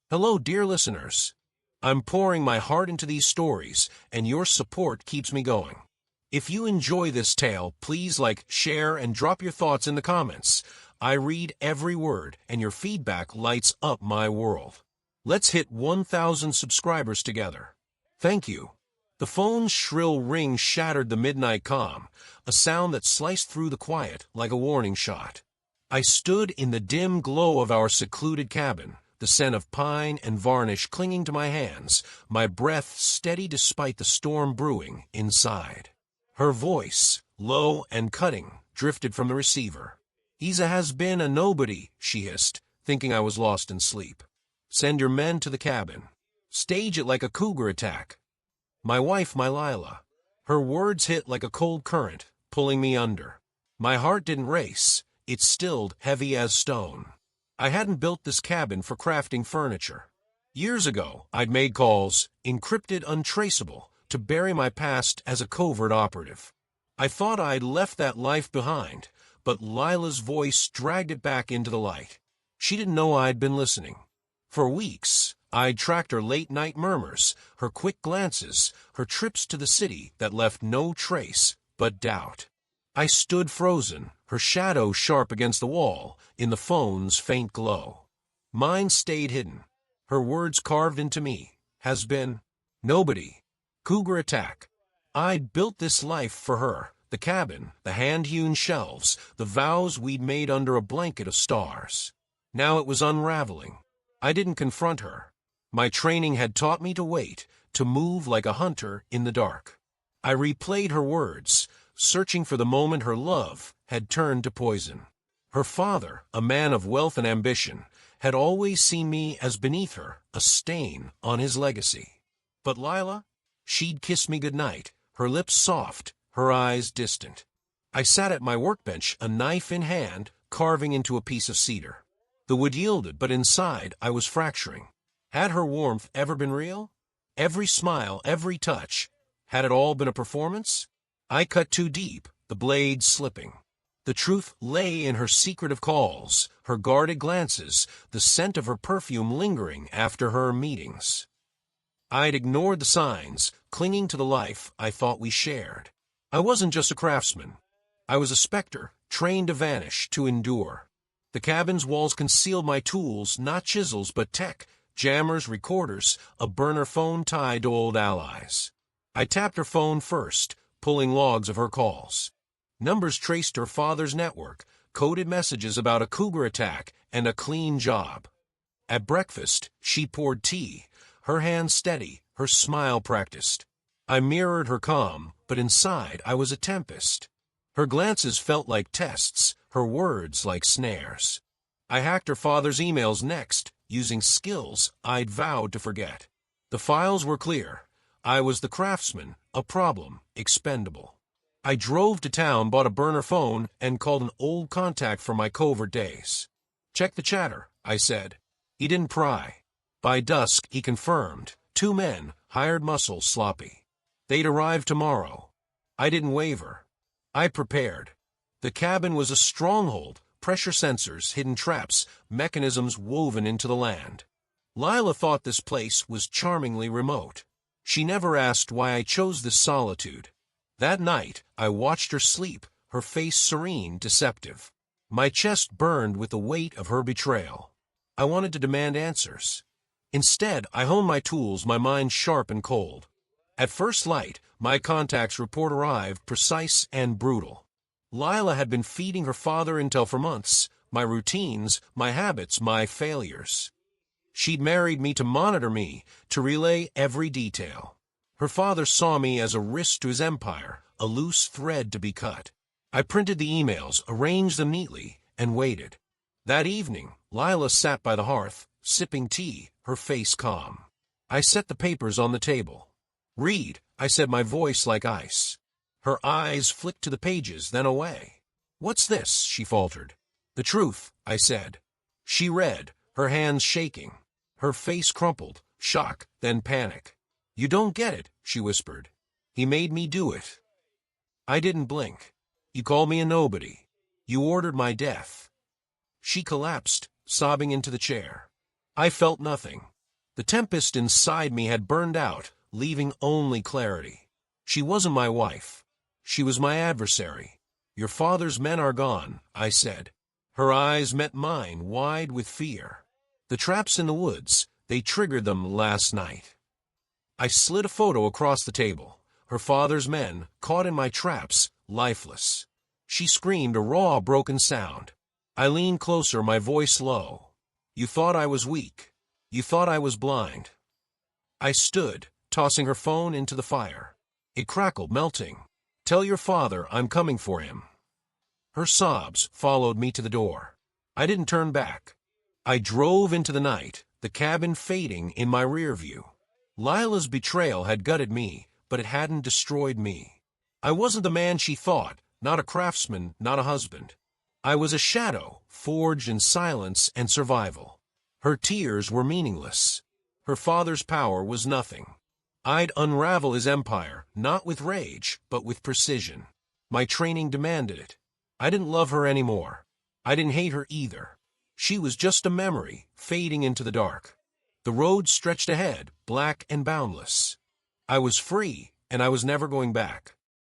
Hello, dear listeners. I'm pouring my heart into these stories, and your support keeps me going. If you enjoy this tale, please like, share, and drop your thoughts in the comments. I read every word, and your feedback lights up my world. Let's hit 1,000 subscribers together. Thank you. The phone's shrill ring shattered the midnight calm, a sound that sliced through the quiet like a warning shot. I stood in the dim glow of our secluded cabin, the scent of pine and varnish clinging to my hands, my breath steady despite the storm brewing inside. Her voice, low and cutting, drifted from the receiver. "Isa has been a nobody," she hissed, thinking I was lost in sleep. "Send your men to the cabin. Stage it like a cougar attack. My wife, my Lila." Her words hit like a cold current, pulling me under. My heart didn't race. It stilled, heavy as stone. I hadn't built this cabin for crafting furniture. Years ago, I'd made calls, encrypted, untraceable, to bury my past as a covert operative. I thought I'd left that life behind, but Lila's voice dragged it back into the light. She didn't know I'd been listening. For weeks, I'd tracked her late-night murmurs, her quick glances, her trips to the city that left no trace but doubt. I stood frozen, her shadow sharp against the wall, in the phone's faint glow. Mine stayed hidden. Her words carved into me. Has been. Nobody. Cougar attack. I'd built this life for her. The cabin, the hand-hewn shelves, the vows we'd made under a blanket of stars. Now it was unraveling. I didn't confront her. My training had taught me to wait, to move like a hunter in the dark. I replayed her words, searching for the moment her love had turned to poison. Her father, a man of wealth and ambition, had always seen me as beneath her, a stain on his legacy. But Lila? She'd kiss me goodnight, her lips soft, her eyes distant. I sat at my workbench, a knife in hand, carving into a piece of cedar. The wood yielded, but inside I was fracturing. Had her warmth ever been real? Every smile, every touch, had it all been a performance? I cut too deep, the blade slipping. The truth lay in her secretive calls, her guarded glances, the scent of her perfume lingering after her meetings. I'd ignored the signs, clinging to the life I thought we shared. I wasn't just a craftsman. I was a specter, trained to vanish, to endure. The cabin's walls concealed my tools, not chisels, but tech, jammers, recorders, a burner phone tied to old allies. I tapped her phone first, pulling logs of her calls. Numbers traced her father's network, coded messages about a cougar attack and a clean job. At breakfast, she poured tea, her hand steady, her smile practiced. I mirrored her calm, but inside I was a tempest. Her glances felt like tests, her words like snares. I hacked her father's emails next, using skills I'd vowed to forget. The files were clear. I was the craftsman, a problem, expendable. I drove to town, bought a burner phone, and called an old contact from my covert days. "Check the chatter," I said. He didn't pry. By dusk, he confirmed. 2 men, hired muscle, sloppy. They'd arrive tomorrow. I didn't waver. I prepared. The cabin was a stronghold, pressure sensors, hidden traps, mechanisms woven into the land. Lila thought this place was charmingly remote. She never asked why I chose this solitude. That night, I watched her sleep, her face serene, deceptive. My chest burned with the weight of her betrayal. I wanted to demand answers. Instead, I honed my tools, my mind sharp and cold. At first light, my contact's report arrived, precise and brutal. Lila had been feeding her father intel for months, my routines, my habits, my failures. She'd married me to monitor me, to relay every detail. Her father saw me as a risk to his empire, a loose thread to be cut. I printed the emails, arranged them neatly, and waited. That evening, Lila sat by the hearth, sipping tea, her face calm. I set the papers on the table. "Read," I said, my voice like ice. Her eyes flicked to the pages, then away. "What's this?" she faltered. "The truth," I said. She read, her hands shaking. Her face crumpled, shock, then panic. "You don't get it," she whispered. "He made me do it." I didn't blink. "You called me a nobody. You ordered my death." She collapsed, sobbing into the chair. I felt nothing. The tempest inside me had burned out, leaving only clarity. She wasn't my wife. She was my adversary. Your father's men are gone, I said. Her eyes met mine, wide with fear. The traps in the woods, they triggered them last night. I slid a photo across the table. Her father's men, caught in my traps, lifeless. She screamed a raw, broken sound. I leaned closer, my voice low. You thought I was weak. You thought I was blind. I stood, tossing her phone into the fire. It crackled, melting. Tell your father I'm coming for him. Her sobs followed me to the door. I didn't turn back. I drove into the night, the cabin fading in my rear view. Lila's betrayal had gutted me, but it hadn't destroyed me. I wasn't the man she thought, not a craftsman, not a husband. I was a shadow, forged in silence and survival. Her tears were meaningless. Her father's power was nothing. I'd unravel his empire, not with rage, but with precision. My training demanded it. I didn't love her anymore. I didn't hate her either. She was just a memory, fading into the dark. The road stretched ahead, black and boundless. I was free, and I was never going back.